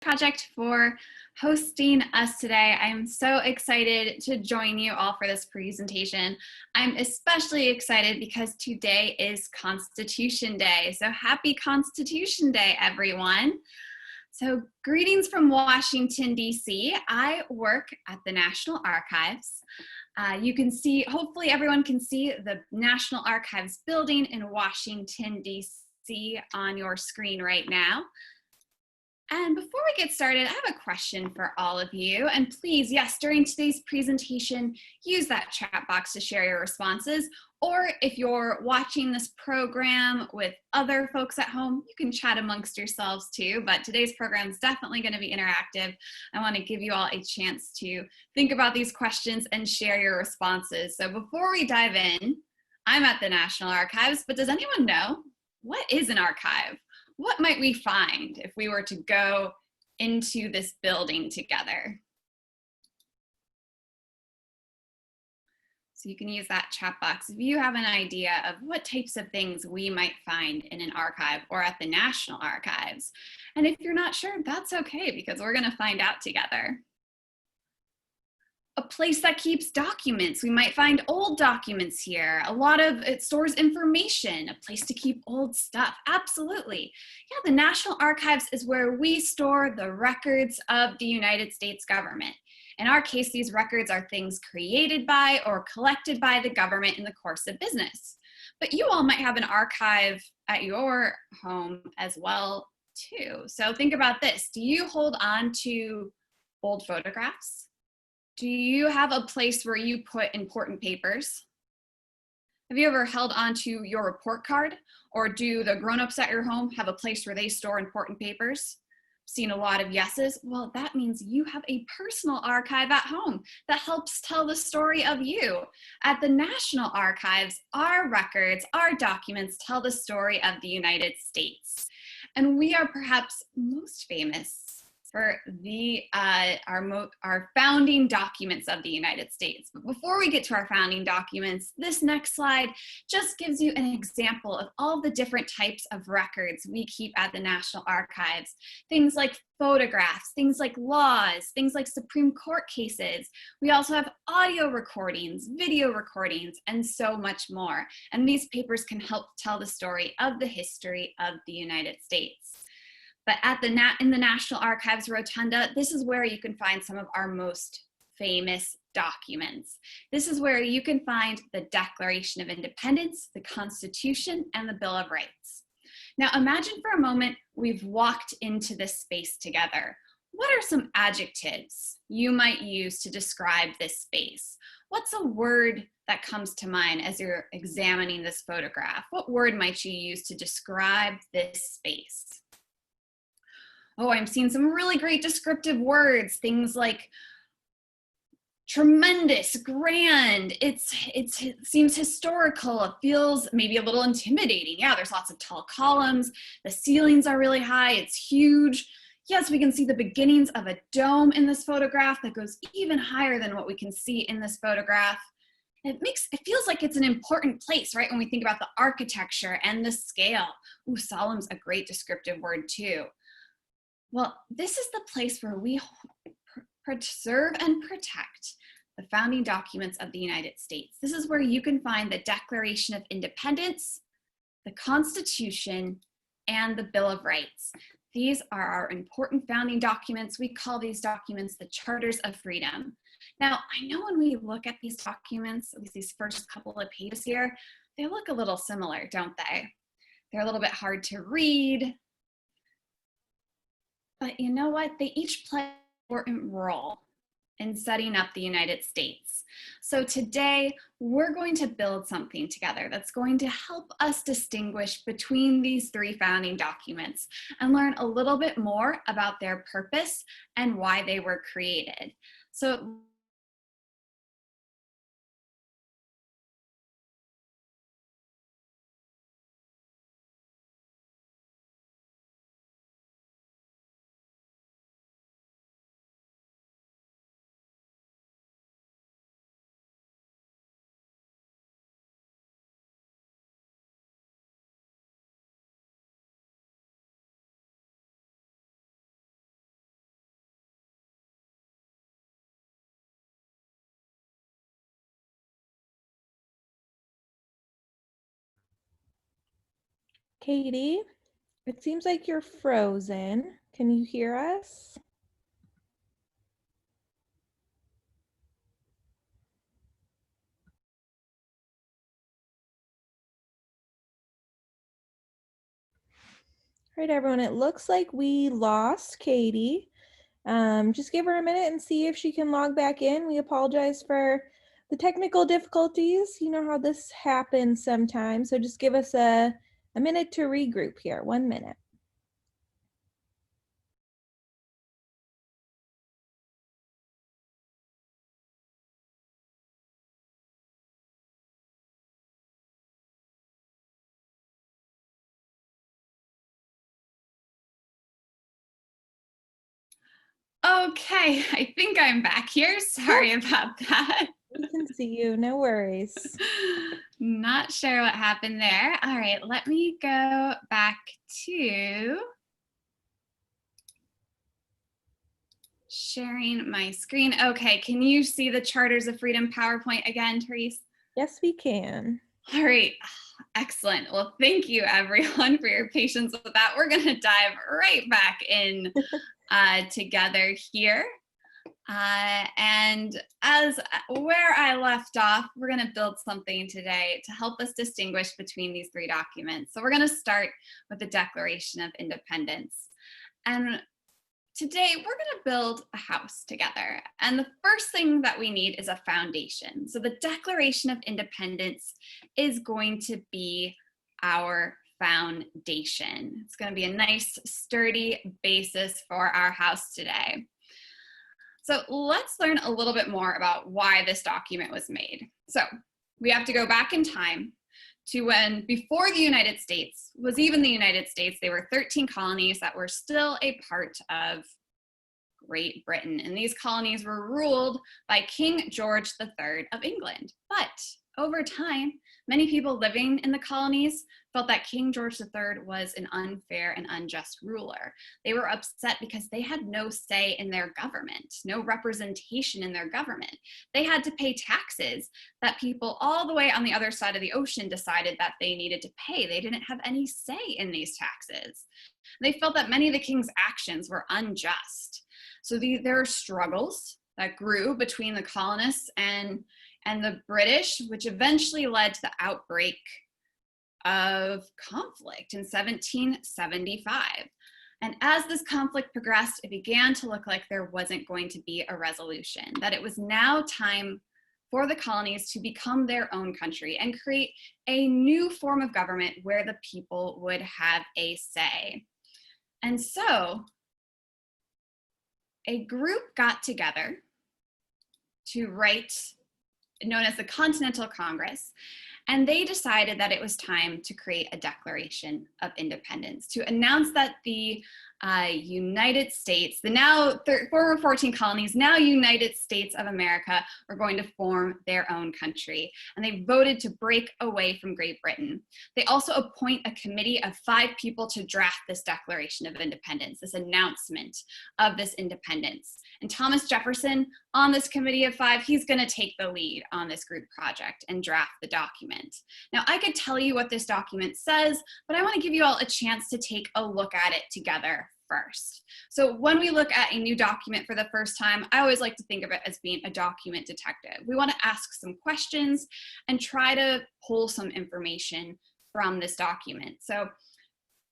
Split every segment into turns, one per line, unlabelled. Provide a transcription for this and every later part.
Project for hosting us today. I'm so excited to join you all for this presentation. I'm especially excited because today is Constitution Day. So happy Constitution Day, everyone. So greetings from Washington, D.C. I work at the National Archives. You can see, hopefully everyone can see the National Archives building in Washington, D.C. on your screen right now. And before we get started, I have a question for all of you. And please, yes, during today's presentation, use that chat box to share your responses. Or if you're watching this program with other folks at home, you can chat amongst yourselves too. But today's program is definitely going to be interactive. I want to give you all a chance to think about these questions and share your responses. So before we dive in, I'm at the National Archives, but does anyone know what is an archive? What might we find if we were to go into this building together? So you can use that chat box if you have an idea of what types of things we might find in an archive or at the National Archives. And if you're not sure, that's okay, because we're going to find out together. A place that keeps documents. We might find old documents here. A lot of it stores information, a place to keep old stuff. Absolutely. Yeah, the National Archives is where we store the records of the United States government. In our case, these records are things created by or collected by the government in the course of business. But you all might have an archive at your home as well, too. So think about this. Do you hold on to old photographs? Do you have a place where you put important papers? Have you ever held onto your report card? Or do the grown-ups at your home have a place where they store important papers? Seen a lot of yeses. Well, that means you have a personal archive at home that helps tell the story of you. At the National Archives, our records, our documents tell the story of the United States. And we are perhaps most famous for our founding documents of the United States. But before we get to our founding documents, this next slide just gives you an example of all the different types of records we keep at the National Archives. Things like photographs, things like laws, things like Supreme Court cases. We also have audio recordings, video recordings, and so much more. And these papers can help tell the story of the history of the United States. But in the National Archives Rotunda, this is where you can find some of our most famous documents. This is where you can find the Declaration of Independence, the Constitution, and the Bill of Rights. Now imagine for a moment we've walked into this space together. What are some adjectives you might use to describe this space? What's a word that comes to mind as you're examining this photograph? What word might you use to describe this space? Oh, I'm seeing some really great descriptive words, things like tremendous, grand, it seems historical, it feels maybe a little intimidating. Yeah, there's lots of tall columns, the ceilings are really high, it's huge. Yes, we can see the beginnings of a dome in this photograph that goes even higher than what we can see in this photograph. It feels like it's an important place, right? When we think about the architecture and the scale. Ooh, solemn's a great descriptive word too. Well, this is the place where we preserve and protect the founding documents of the United States. This is where you can find the Declaration of Independence, the Constitution, and the Bill of Rights. These are our important founding documents. We call these documents the Charters of Freedom. Now, I know when we look at these documents, at least these first couple of pages here, they look a little similar, don't they? They're a little bit hard to read. But you know what? They each play an important role in setting up the United States. So today, we're going to build something together that's going to help us distinguish between these three founding documents and learn a little bit more about their purpose and why they were created. So
Katie, it seems like you're frozen. Can you hear us? All right, everyone, it looks like we lost Katie. Just give her a minute and see if she can log back in. We apologize for the technical difficulties. You know how this happens sometimes. So just give us a minute to regroup here. 1 minute.
Okay, I think I'm back here. Sorry about that.
We can see you, no worries.
Not sure what happened there. All right, let me go back to sharing my screen. Okay, can you see the Charters of Freedom PowerPoint again, Therese?
Yes, we can.
All right, excellent. Well, thank you everyone for your patience with that. We're gonna dive right back in together here. And as where I left off, we're going to build something today to help us distinguish between these three documents. So we're going to start with the Declaration of Independence. And today we're going to build a house together. And the first thing that we need is a foundation. So the Declaration of Independence is going to be our foundation. It's going to be a nice, sturdy basis for our house today. So let's learn a little bit more about why this document was made. So we have to go back in time to when, before the United States was even the United States, there were 13 colonies that were still a part of Great Britain. And these colonies were ruled by King George III of England. But over time, many people living in the colonies felt that King George III was an unfair and unjust ruler. They were upset because they had no say in their government, no representation in their government. They had to pay taxes that people all the way on the other side of the ocean decided that they needed to pay. They didn't have any say in these taxes. They felt that many of the king's actions were unjust. So there are struggles that grew between the colonists and the British, which eventually led to the outbreak of conflict in 1775. And as this conflict progressed, it began to look like there wasn't going to be a resolution, that it was now time for the colonies to become their own country and create a new form of government where the people would have a say. And so a group got together to write, known as the Continental Congress, and they decided that it was time to create a Declaration of Independence to announce that the United States, the now former 14 colonies, now United States of America, were going to form their own country. And they voted to break away from Great Britain. They also appoint a committee of 5 people to draft this Declaration of Independence, this announcement of this independence. And Thomas Jefferson, on this committee of 5, he's going to take the lead on this group project and draft the document. Now, I could tell you what this document says, but I want to give you all a chance to take a look at it together first. So when we look at a new document for the first time, I always like to think of it as being a document detective. We want to ask some questions and try to pull some information from this document. So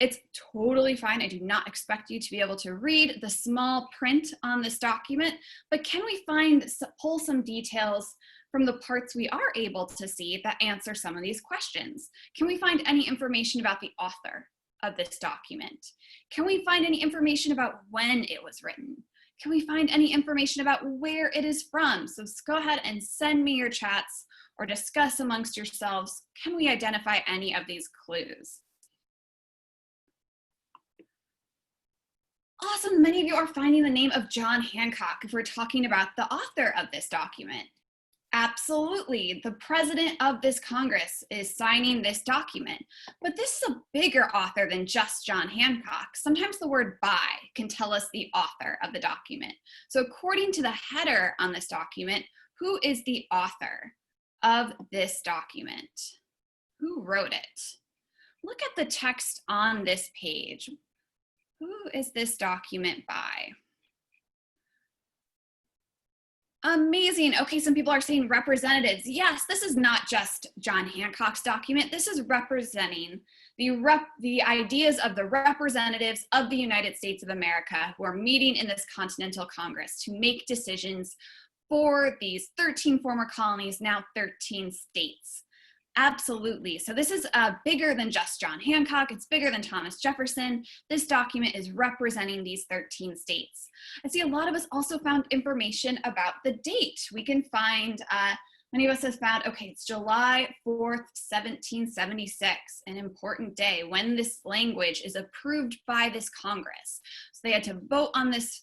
it's totally fine. I do not expect you to be able to read the small print on this document, but can we pull some details from the parts we are able to see that answer some of these questions? Can we find any information about the author of this document? Can we find any information about when it was written? Can we find any information about where it is from? So go ahead and send me your chats or discuss amongst yourselves. Can we identify any of these clues? Awesome, many of you are finding the name of John Hancock if we're talking about the author of this document. Absolutely, the president of this Congress is signing this document, but this is a bigger author than just John Hancock. Sometimes the word by can tell us the author of the document. So according to the header on this document, who is the author of this document? Who wrote it? look at the text on this page. Who is this document by? Amazing. Okay, some people are saying representatives. Yes, this is not just John Hancock's document. This is representing the ideas of the representatives of the United States of America who are meeting in this Continental Congress to make decisions for these 13 former colonies, now 13 states. Absolutely. So this is bigger than just John Hancock. It's bigger than Thomas Jefferson. This document is representing these 13 states. I see a lot of us also found information about the date. We can find, many of us have found, okay, it's July 4th, 1776, an important day when this language is approved by this Congress. So they had to vote on this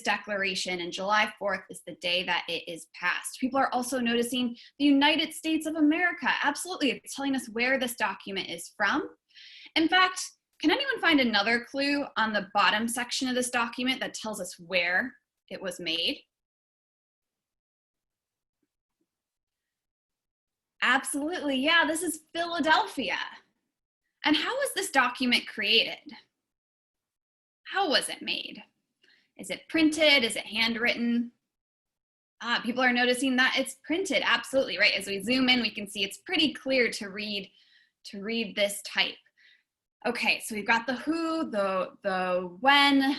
declaration, and July 4th is the day that it is passed. People are also noticing the United States of America. Absolutely, it's telling us where this document is from. In fact, can anyone find another clue on the bottom section of this document that tells us where it was made? Absolutely, yeah, this is Philadelphia. And how was this document created? How was it made? Is it printed? Is it handwritten? People are noticing that it's printed. Absolutely, right? As we zoom in, we can see it's pretty clear to read this type. Okay, so we've got the who, the when,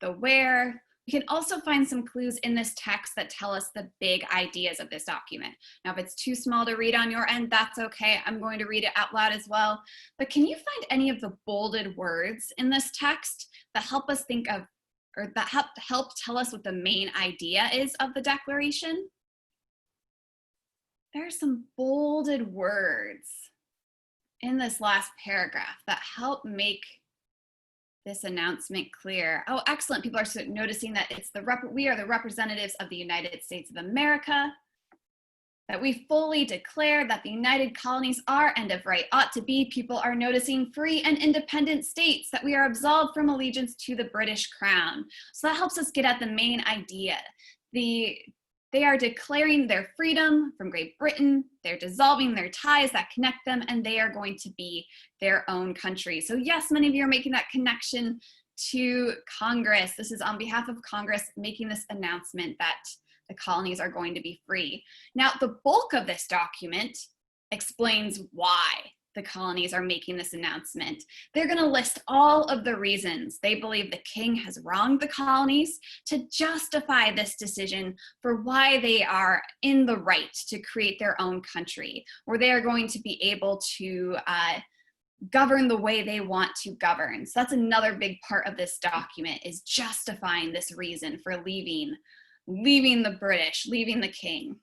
the where. We can also find some clues in this text that tell us the big ideas of this document. Now, if it's too small to read on your end, that's okay. I'm going to read it out loud as well. But can you find any of the bolded words in this text that help us think of, or that help tell us what the main idea is of the Declaration? There are some bolded words in this last paragraph that help make this announcement clear. Oh, excellent. People are noticing that it's we are the representatives of the United States of America, that we fully declare that the United Colonies are and of right ought to be. People are noticing free and independent states, that we are absolved from allegiance to the British Crown. So that helps us get at the main idea. They are declaring their freedom from Great Britain, they're dissolving their ties that connect them, and they are going to be their own country. So yes, many of you are making that connection to Congress. This is on behalf of Congress making this announcement that the colonies are going to be free. Now, the bulk of this document explains why the colonies are making this announcement. They're going to list all of the reasons they believe the king has wronged the colonies to justify this decision for why they are in the right to create their own country, where they are going to be able to govern the way they want to govern. So that's another big part of this document, is justifying this reason for leaving the British, leaving the king.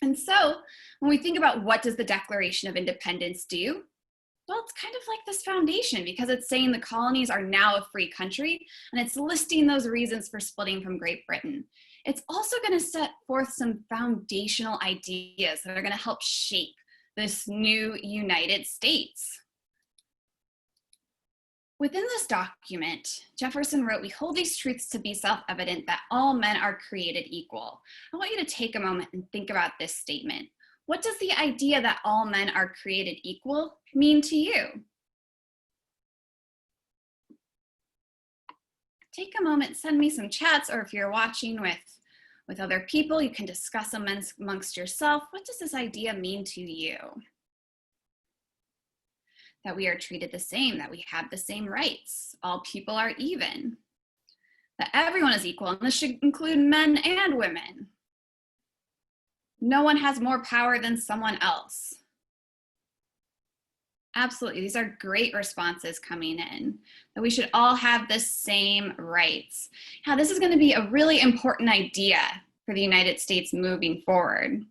And so when we think about what does the Declaration of Independence do? Well, it's kind of like this foundation, because it's saying the colonies are now a free country, and it's listing those reasons for splitting from Great Britain. It's also going to set forth some foundational ideas that are going to help shape this new United States. Within this document, Jefferson wrote, "We hold these truths to be self-evident, that all men are created equal." I want you to take a moment and think about this statement. What does the idea that all men are created equal mean to you? Take a moment, send me some chats, or if you're watching with other people, you can discuss amongst yourself. What does this idea mean to you? That we are treated the same, that we have the same rights, all people are even, that everyone is equal, and this should include men and women. No one has more power than someone else. Absolutely, these are great responses coming in, that we should all have the same rights. Now, this is going to be a really important idea for the United States moving forward.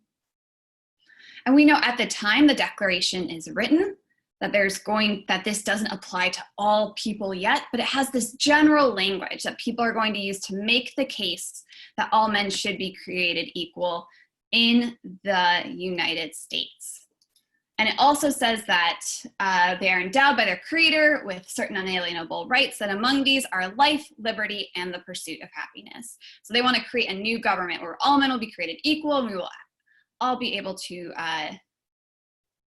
And we know at the time the Declaration is written, that this doesn't apply to all people yet, but it has this general language that people are going to use to make the case that all men should be created equal in the United States. And it also says that they are endowed by their creator with certain unalienable rights, that among these are life, liberty, and the pursuit of happiness. So they want to create a new government where all men will be created equal, and we will all be able to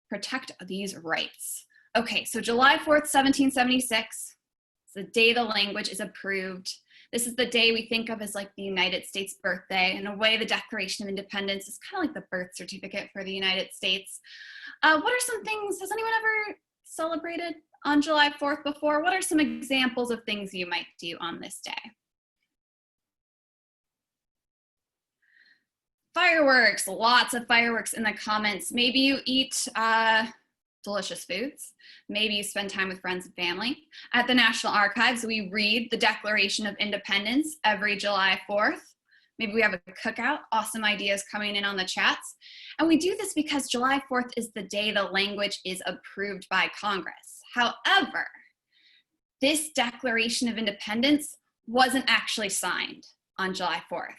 protect these rights. Okay, so July 4th, 1776, it's the day the language is approved. This is the day we think of as like the United States birthday. In a way, the Declaration of Independence is kind of like the birth certificate for the United States. What are some things, has anyone ever celebrated on July 4th before? What are some examples of things you might do on this day? Fireworks, lots of fireworks in the comments. Maybe you eat delicious foods. Maybe you spend time with friends and family. At the National Archives, we read the Declaration of Independence every July 4th. Maybe we have a cookout, awesome ideas coming in on the chats. And we do this because July 4th is the day the language is approved by Congress. However, this Declaration of Independence wasn't actually signed on July 4th.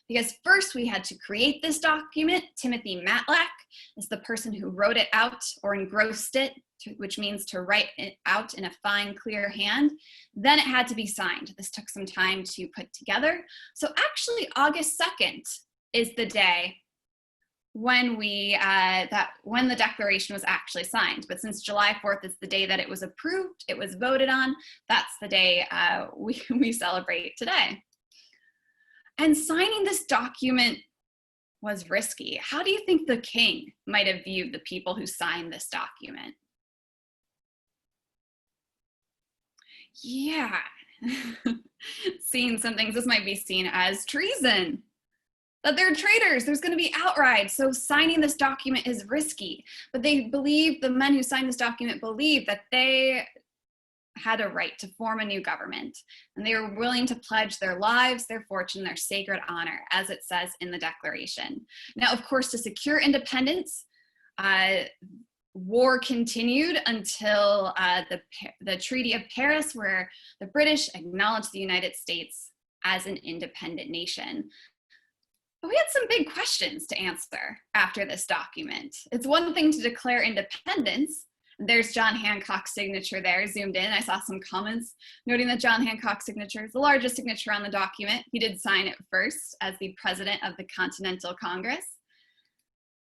Because first we had to create this document. Timothy Matlack is the person who wrote it out or engrossed it, which means to write it out in a fine, clear hand. Then it had to be signed. This took some time to put together. So actually August 2nd is the day when when the Declaration was actually signed. But since July 4th is the day that it was approved, it was voted on, that's the day we celebrate today. And signing this document was risky. How do you think the king might have viewed the people who signed this document? Yeah, seeing some things, this might be seen as treason, that they're traitors, there's gonna be outrage, so signing this document is risky. But they believe, the men who signed this document believe that they had a right to form a new government, and they were willing to pledge their lives, their fortune, their sacred honor, as it says in the Declaration. Now, of course, to secure independence, war continued until the Treaty of Paris, where the British acknowledged the United States as an independent nation. But we had some big questions to answer after this document. It's one thing to declare independence. There's John Hancock's signature there, zoomed in. I saw some comments noting that John Hancock's signature is the largest signature on the document. He did sign it first as the president of the Continental Congress.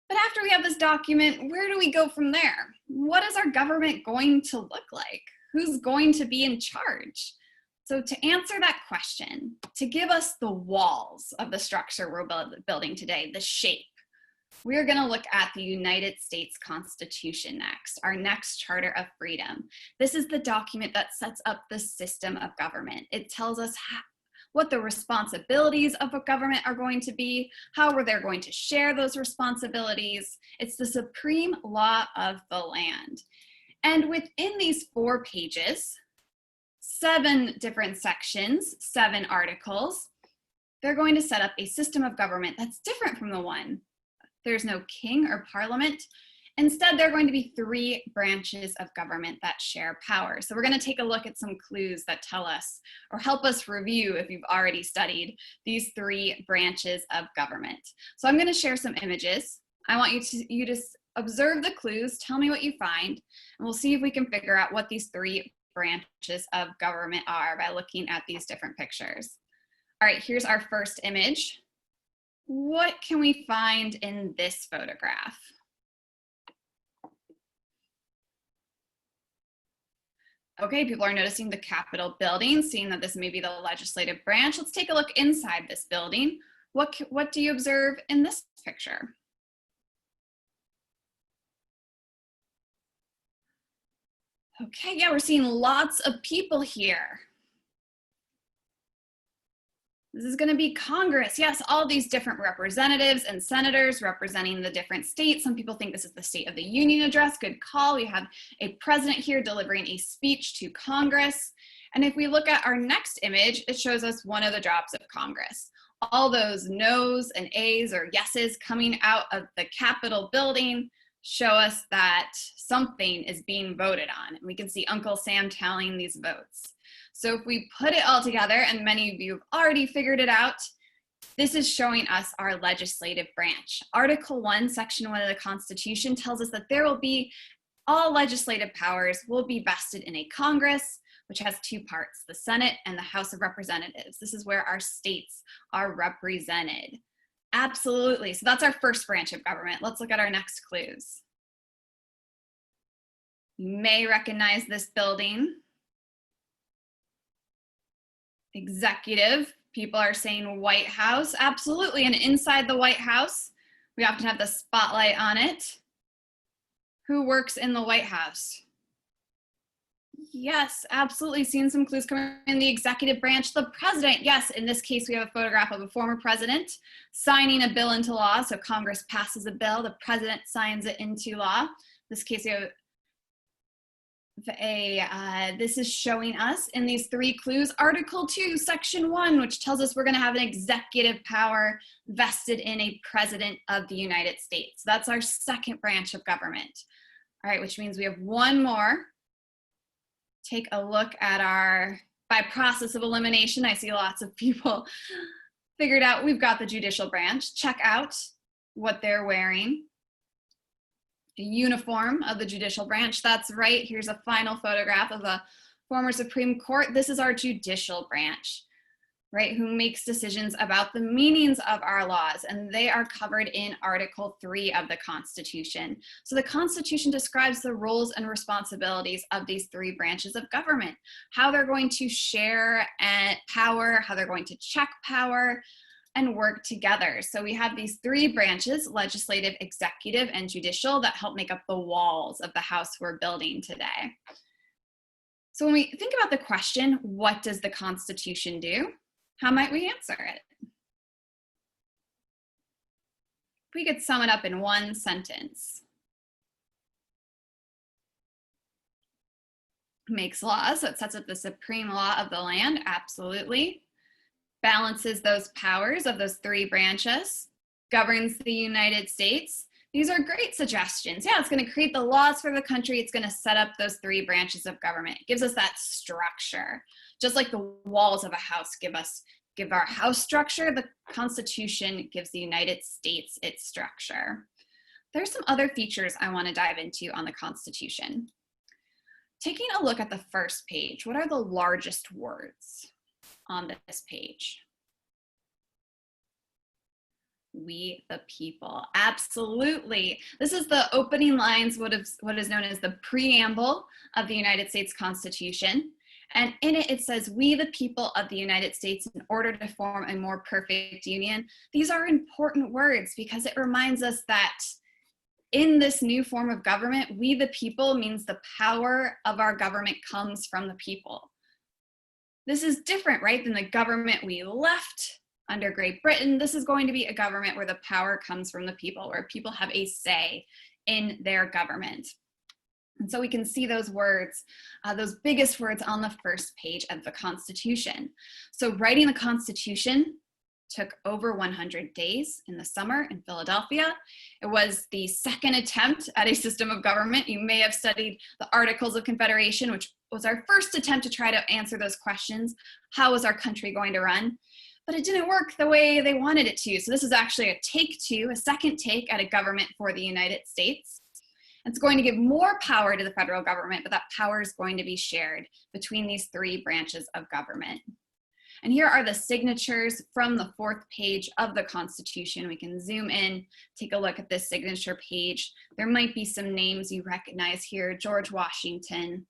But after we have this document, where do we go from there? What is our government going to look like? Who's going to be in charge? So to answer that question, to give us the walls of the structure we're building today, the shape, we're going to look at the United States Constitution next, our next Charter of Freedom. This is the document that sets up the system of government. It tells us what the responsibilities of a government are going to be, how they're going to share those responsibilities. It's the supreme law of the land. And within these 4 pages, 7 different sections, 7 articles, they're going to set up a system of government that's different from the one. There's no king or parliament. Instead, there are going to be 3 branches of government that share power. So we're going to take a look at some clues that tell us or help us review, if you've already studied, these 3 branches of government. So I'm going to share some images. I want you to observe the clues, tell me what you find, and we'll see if we can figure out what these 3 branches of government are by looking at these different pictures. All right, here's our first image. What can we find in this photograph? Okay, people are noticing the Capitol building, seeing that this may be the legislative branch. Let's take a look inside this building. What do you observe in this picture? Okay, yeah, we're seeing lots of people here. This is going to be Congress. Yes, all these different representatives and senators representing the different states. Some people think this is the State of the Union address. Good call. We have a president here delivering a speech to Congress. And if we look at our next image, it shows us one of the jobs of Congress. All those no's and A's or yeses coming out of the Capitol building show us that something is being voted on. And we can see Uncle Sam tallying these votes. So if we put it all together, and many of you have already figured it out, this is showing us our legislative branch. Article 1, Section 1 of the Constitution tells us that there will be, all legislative powers will be vested in a Congress, which has 2 parts, the Senate and the House of Representatives. This is where our states are represented. Absolutely, so that's our first branch of government. Let's look at our next clues. You may recognize this building. Executive, people are saying White House. Absolutely, and inside the White House, we often have the spotlight on it. Who works in the White House? Yes, absolutely. Seeing some clues coming in the executive branch. The president, yes, in this case, we have a photograph of a former president signing a bill into law. So Congress passes a bill, the president signs it into law. In this case, we have this is showing us in these 3 clues, Article 2, Section 1, which tells us we're going to have an executive power vested in a president of the United States. That's our second branch of government. All right, which means we have one more. Take a look at our, by process of elimination, I see lots of people figured out we've got the judicial branch. Check out what they're wearing. A uniform of the judicial branch. That's right. Here's a final photograph of a former Supreme Court. This is our judicial branch, right? Who makes decisions about the meanings of our laws, and they are covered in Article 3 of the Constitution. So the Constitution describes the roles and responsibilities of these 3 branches of government, how they're going to share power, how they're going to check power, and work together. So we have these 3 branches, legislative, executive, and judicial, that help make up the walls of the house we're building today. So when we think about the question, what does the Constitution do? How might we answer it? If we could sum it up in one sentence. Makes laws, so it sets up the supreme law of the land, absolutely. Balances those powers of those 3 branches, governs the United States. These are great suggestions. Yeah, it's going to create the laws for the country. It's going to set up those 3 branches of government. It gives us that structure. Just like the walls of a house give our house structure, the Constitution gives the United States its structure. There's some other features I want to dive into on the Constitution. Taking a look at the first page, what are the largest words on this page? We the people, absolutely. This is the opening lines, what is known as the preamble of the United States Constitution. And in it, it says, we the people of the United States, in order to form a more perfect union. These are important words because it reminds us that in this new form of government, we the people means the power of our government comes from the people. This is different, right, than the government we left under Great Britain. This is going to be a government where the power comes from the people, where people have a say in their government. And so we can see those words, those biggest words on the first page of the Constitution. So writing the Constitution took over 100 days in the summer in Philadelphia. It was the second attempt at a system of government. You may have studied the Articles of Confederation, which was our first attempt to try to answer those questions. How was our country going to run? But it didn't work the way they wanted it to. So this is actually a take 2, a second take at a government for the United States. It's going to give more power to the federal government, but that power is going to be shared between these 3 branches of government. And here are the signatures from the 4th page of the Constitution. We can zoom in, take a look at this signature page. There might be some names you recognize here. George Washington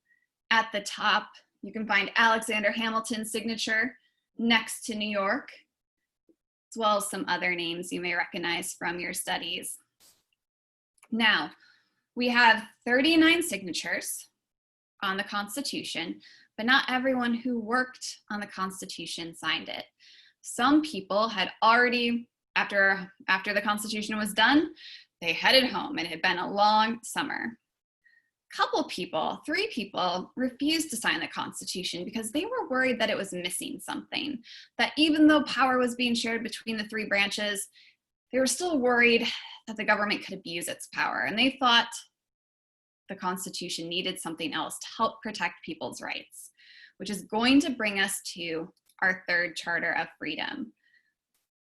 at the top. You can find Alexander Hamilton's signature next to New York, as well as some other names you may recognize from your studies. Now, we have 39 signatures on the Constitution, but not everyone who worked on the Constitution signed it. Some people had already, after the Constitution was done, they headed home. It had been a long summer. Couple people, 3 people, refused to sign the Constitution because they were worried that it was missing something, that even though power was being shared between the 3 branches, they were still worried that the government could abuse its power. And they thought the Constitution needed something else to help protect people's rights, which is going to bring us to our 3rd Charter of Freedom.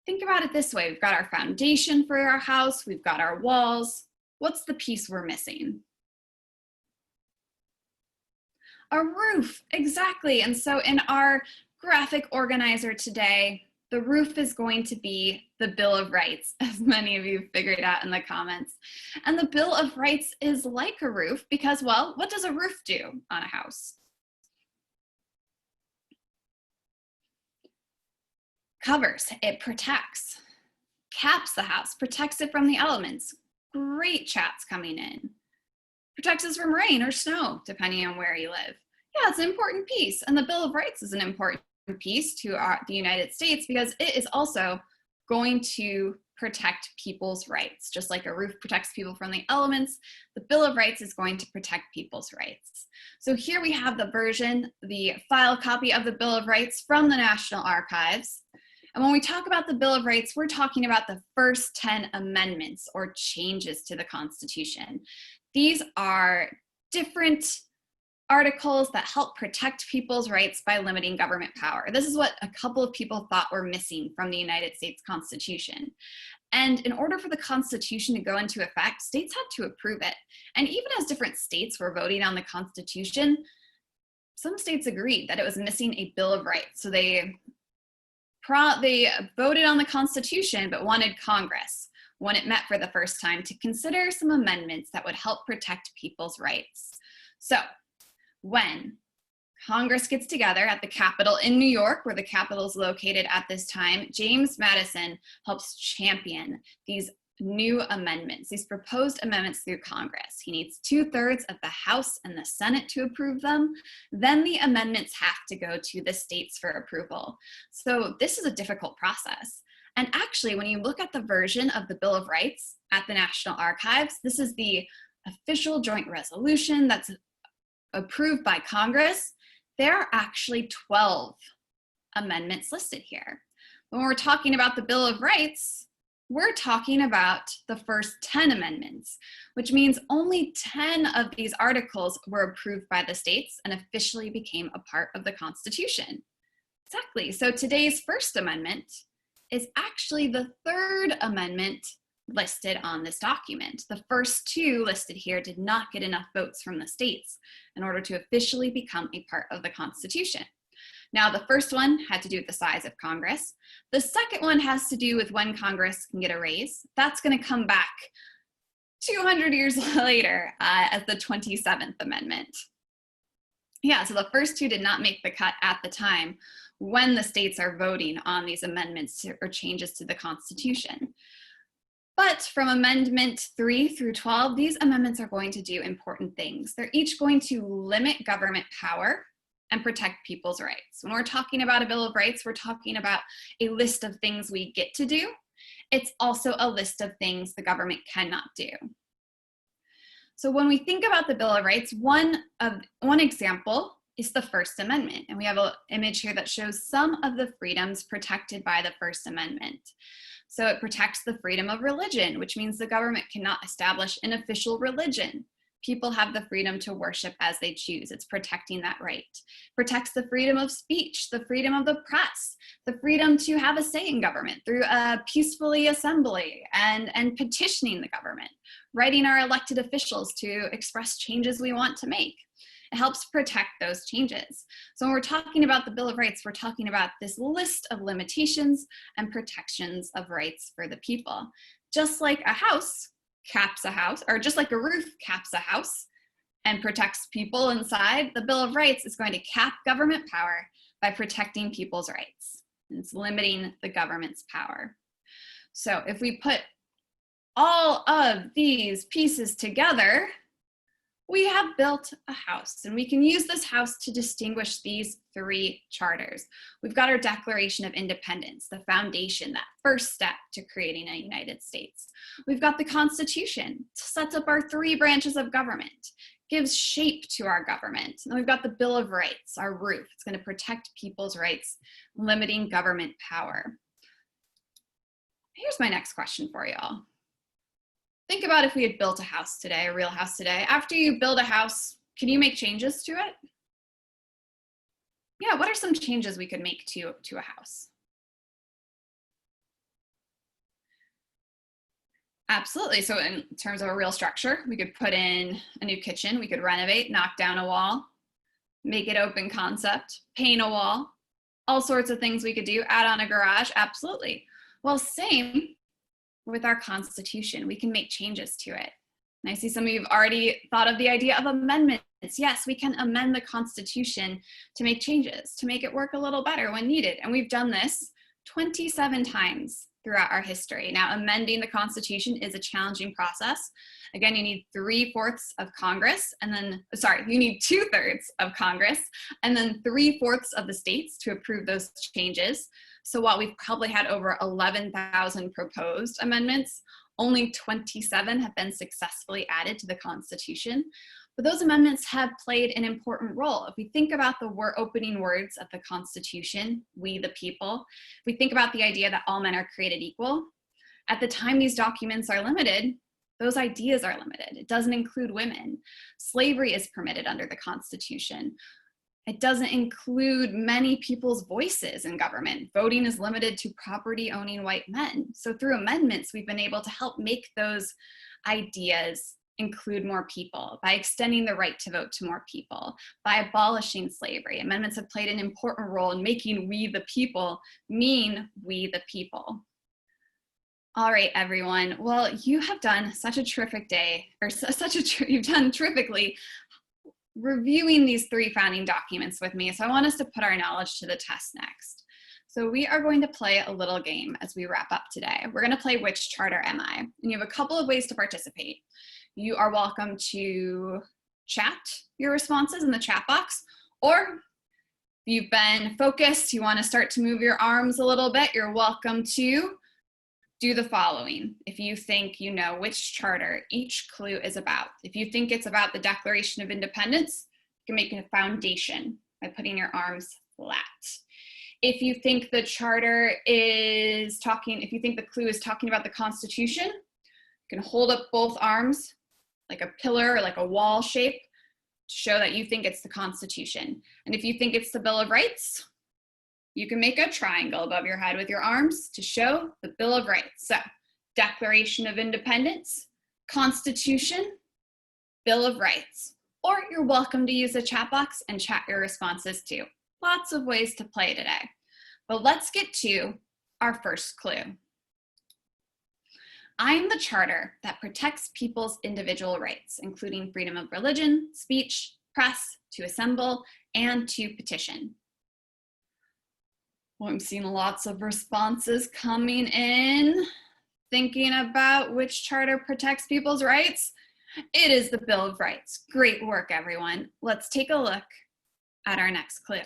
Think about it this way. We've got our foundation for our house. We've got our walls. What's the piece we're missing? A roof, exactly. And so in our graphic organizer today, The roof is going to be the Bill of Rights, as many of you figured out in the comments. And the Bill of Rights is like a roof because, well, what does a roof do on a house? Covers, it protects, caps the house, protects it from the elements. Great chats coming in. Protects us from rain or snow, depending on where you live. Yeah, it's an important piece. And the Bill of Rights is an important piece to the United States because it is also going to protect people's rights. Just like a roof protects people from the elements, the Bill of Rights is going to protect people's rights. So here we have the version, the file copy of the Bill of Rights from the National Archives. And when we talk about the Bill of Rights, we're talking about the first 10 amendments or changes to the Constitution. These are different articles that help protect people's rights by limiting government power. This is what a couple of people thought were missing from the United States Constitution. And in order for the Constitution to go into effect, states had to approve it. And even as different states were voting on the Constitution, some states agreed that it was missing a Bill of Rights. So they voted on the Constitution, but wanted Congress, when it met for the first time, to consider some amendments that would help protect people's rights. So when Congress gets together at the Capitol in New York, where the Capitol is located at this time, James Madison helps champion these new amendments, these proposed amendments through Congress. He needs 2/3 of the House and the Senate to approve them. Then the amendments have to go to the states for approval. So this is a difficult process. And actually, when you look at the version of the Bill of Rights at the National Archives, this is the official joint resolution that's approved by Congress. There are actually 12 amendments listed here. When we're talking about the Bill of Rights, we're talking about the first 10 amendments, which means only 10 of these articles were approved by the states and officially became a part of the Constitution. Exactly. So today's First Amendment is actually the third amendment listed on this document. The first two listed here did not get enough votes from the states in order to officially become a part of the Constitution. Now, the first one had to do with the size of Congress. The second one has to do with when Congress can get a raise. That's going to come back 200 years later as the 27th Amendment. Yeah, so the first two did not make the cut at the time when the states are voting on these amendments or changes to the Constitution. But from Amendment 3 through 12, these amendments are going to do important things. They're each going to limit government power and protect people's rights. When we're talking about a Bill of Rights, we're talking about a list of things we get to do. It's also a list of things the government cannot do. So when we think about the Bill of Rights, one example is the First Amendment. And we have an image here that shows some of the freedoms protected by the First Amendment. So it protects the freedom of religion, which means the government cannot establish an official religion. People have the freedom to worship as they choose. It's protecting that right. Protects the freedom of speech, the freedom of the press, the freedom to have a say in government through peacefully assembly and petitioning the government, writing our elected officials to express changes we want to make. It helps protect those changes. So when we're talking about the Bill of Rights, we're talking about this list of limitations and protections of rights for the people. Just like a house caps a house, or just like a roof caps a house and protects people inside, the Bill of Rights is going to cap government power by protecting people's rights. It's limiting the government's power. So if we put all of these pieces together, we have built a house, and we can use this house to distinguish these three charters. We've got our Declaration of Independence, the foundation, that first step to creating a United States. We've got the Constitution, sets up our three branches of government, gives shape to our government. And we've got the Bill of Rights, our roof. It's going to protect people's rights, limiting government power. Here's my next question for y'all. Think about if we had built a house today, a real house today. After you build a house, can you make changes to it? Yeah, what are some changes we could make to a house? Absolutely. So in terms of a real structure, we could put in a new kitchen, we could renovate, knock down a wall, make it open concept, paint a wall, All sorts of things we could do. Add on a garage, absolutely. Well, same with our Constitution. We can make changes to it. And I see some of you have already thought of the idea of amendments. Yes, we can amend the Constitution to make changes, to make it work a little better when needed. And we've done this 27 times throughout our history. Now, amending the Constitution is a challenging process. Again, you need 3/4 of Congress, and then, you need 2/3 of Congress, and then 3/4 of the states to approve those changes. So while we've probably had over 11,000 proposed amendments, only 27 have been successfully added to the Constitution. But those amendments have played an important role. If we think about the opening words of the Constitution, we the people, if we think about the idea that all men are created equal, at the time these documents are limited, those ideas are limited. It doesn't include women. Slavery is permitted under the Constitution. It doesn't include many people's voices in government. Voting is limited to property-owning white men. So through amendments, we've been able to help make those ideas include more people, by extending the right to vote to more people, by abolishing slavery. Amendments have played an important role in making we the people mean we the people. All right, everyone. Well, you have done such a terrific day, or you've done terrifically reviewing these 3 founding documents with me. So I want us to put our knowledge to the test next. So we are going to play a little game as we wrap up today. We're going to play Which Charter Am I? And you have a couple of ways to participate. You are welcome to chat your responses in the chat box, or if you've been focused, you want to start to move your arms a little bit, you're welcome to do the following. If you think you know which charter each clue is about, if you think it's about the Declaration of Independence, you can make a foundation by putting your arms flat. If you think the charter is if you think the clue is talking about the Constitution, you can hold up both arms like a pillar or like a wall shape to show that you think it's the Constitution. And if you think it's the Bill of Rights, you can make a triangle above your head with your arms to show the Bill of Rights. So, Declaration of Independence, Constitution, Bill of Rights. Or you're welcome to use the chat box and chat your responses too. Lots of ways to play today. But let's get to our first clue. I am the charter that protects people's individual rights, including freedom of religion, speech, press, to assemble, and to petition. Well, I'm seeing lots of responses coming in, thinking about which charter protects people's rights. It is the Bill of Rights. Great work, everyone. Let's take a look at our next clue.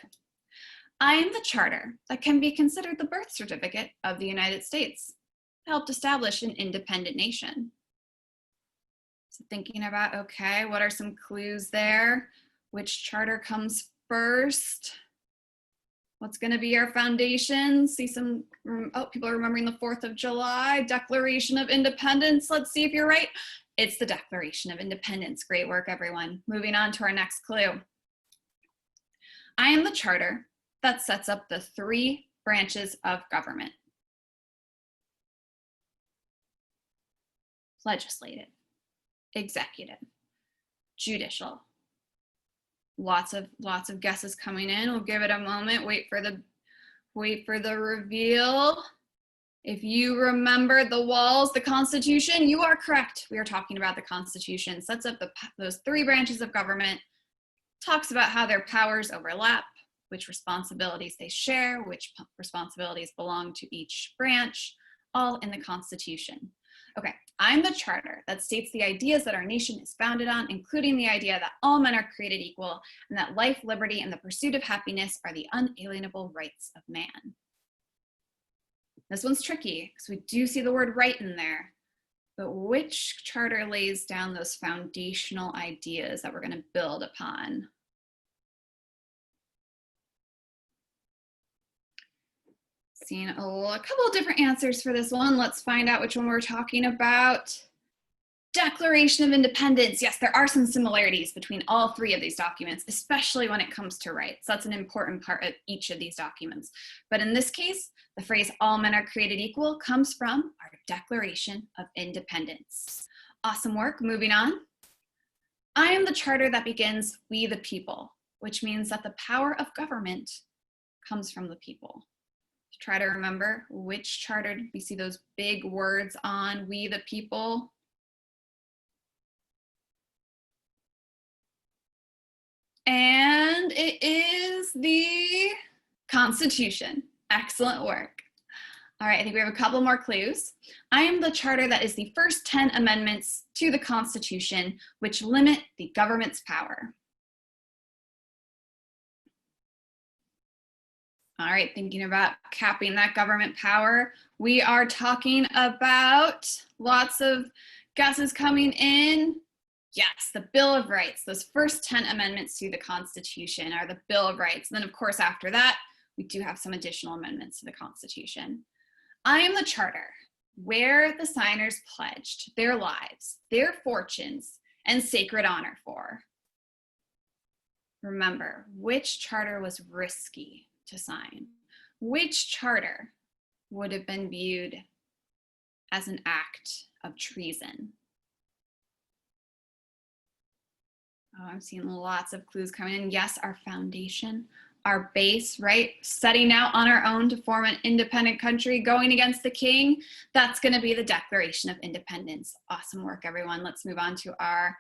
I am the charter that can be considered the birth certificate of the United States. Helped establish an independent nation. So thinking about, okay, what are some clues there? Which charter comes first? What's going to be our foundation? See some, people are remembering the 4th of July, Declaration of Independence. Let's see if you're right. It's the Declaration of Independence. Great work, everyone. Moving on to our next clue. I am the charter that sets up the 3 branches of government. Legislative, executive, judicial. Lots of guesses coming in. We'll give it a moment. Wait for the reveal. If you remember the walls, the Constitution, you are correct. We are talking about the Constitution. Sets up those 3 branches of government. Talks about how their powers overlap, which responsibilities they share, which responsibilities belong to each branch, all in the Constitution. Okay, I'm the charter that states the ideas that our nation is founded on, including the idea that all men are created equal and that life, liberty, and the pursuit of happiness are the unalienable rights of man. This one's tricky because we do see the word right in there, but which charter lays down those foundational ideas that we're going to build upon? Seeing a couple of different answers for this one. Let's find out which one we're talking about. Declaration of Independence. Yes, there are some similarities between all 3 of these documents, especially when it comes to rights. That's an important part of each of these documents. But in this case, the phrase all men are created equal comes from our Declaration of Independence. Awesome work. Moving on. I am the charter that begins we the people, which means that the power of government comes from the people. Try to remember which charter did we see those big words on, we the people. And it is the Constitution. Excellent work. All right, I think we have a couple more clues. I am the charter that is the first 10 amendments to the Constitution, which limit the government's power. All right, thinking about capping that government power, we are talking about lots of guesses coming in. Yes, the Bill of Rights. Those first 10 amendments to the Constitution are the Bill of Rights. And then, of course, after that, we do have some additional amendments to the Constitution. I am the charter where the signers pledged their lives, their fortunes, and sacred honor for. Remember, which charter was risky to sign? Which charter would have been viewed as an act of treason? Oh, I'm seeing lots of clues coming in. Yes, our foundation, our base, right? Setting out on our own to form an independent country, going against the king. That's going to be the Declaration of Independence. Awesome work, everyone. Let's move on to our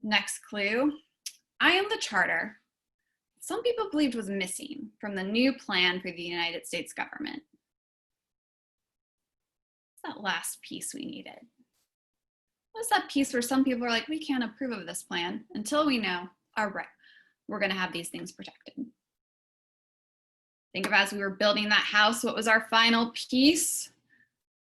next clue. I am the charter some people believed was missing from the new plan for the United States government. What's that last piece we needed? What's that piece where some people are like, we can't approve of this plan until we know, all right, we're going to have these things protected. Think of as we were building that house, what was our final piece?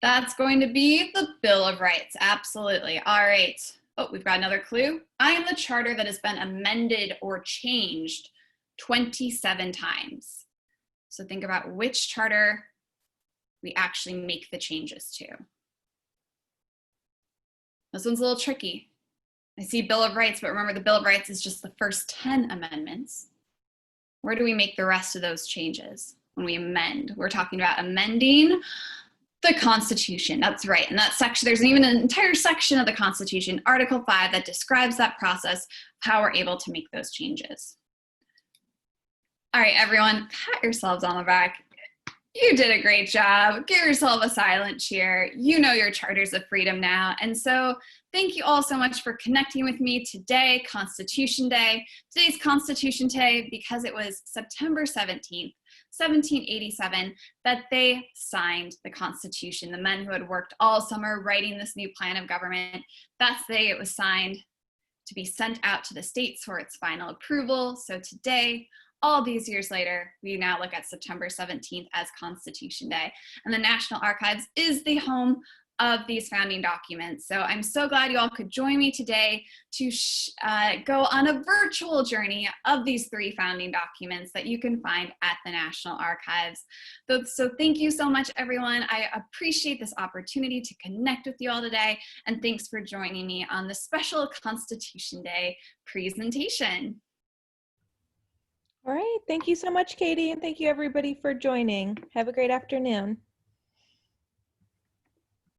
That's going to be the Bill of Rights. Absolutely. All right. Oh, we've got another clue. I am the charter that has been amended or changed 27 times. So think about which charter we actually make the changes to. This one's a little tricky. I see Bill of Rights, but remember the Bill of Rights is just the first 10 amendments. Where do we make the rest of those changes when we amend? We're talking about amending the Constitution. That's right. And that section, there's even an entire section of the Constitution, Article 5, that describes that process, how we're able to make those changes. All right, everyone, pat yourselves on the back. You did a great job. Give yourself a silent cheer. You know your charters of freedom now. And so thank you all so much for connecting with me today, Constitution Day. Today's Constitution Day because it was September 17th, 1787, that they signed the Constitution. The men who had worked all summer writing this new plan of government, that's the day it was signed to be sent out to the states for its final approval. So today, all these years later, we now look at September 17th as Constitution Day. And the National Archives is the home of these founding documents. So I'm so glad you all could join me today to go on a virtual journey of these 3 founding documents that you can find at the National Archives. So thank you so much, everyone. I appreciate this opportunity to connect with you all today. And thanks for joining me on the special Constitution Day presentation.
All right. Thank you so much, Katie. And thank you everybody for joining. Have a great afternoon.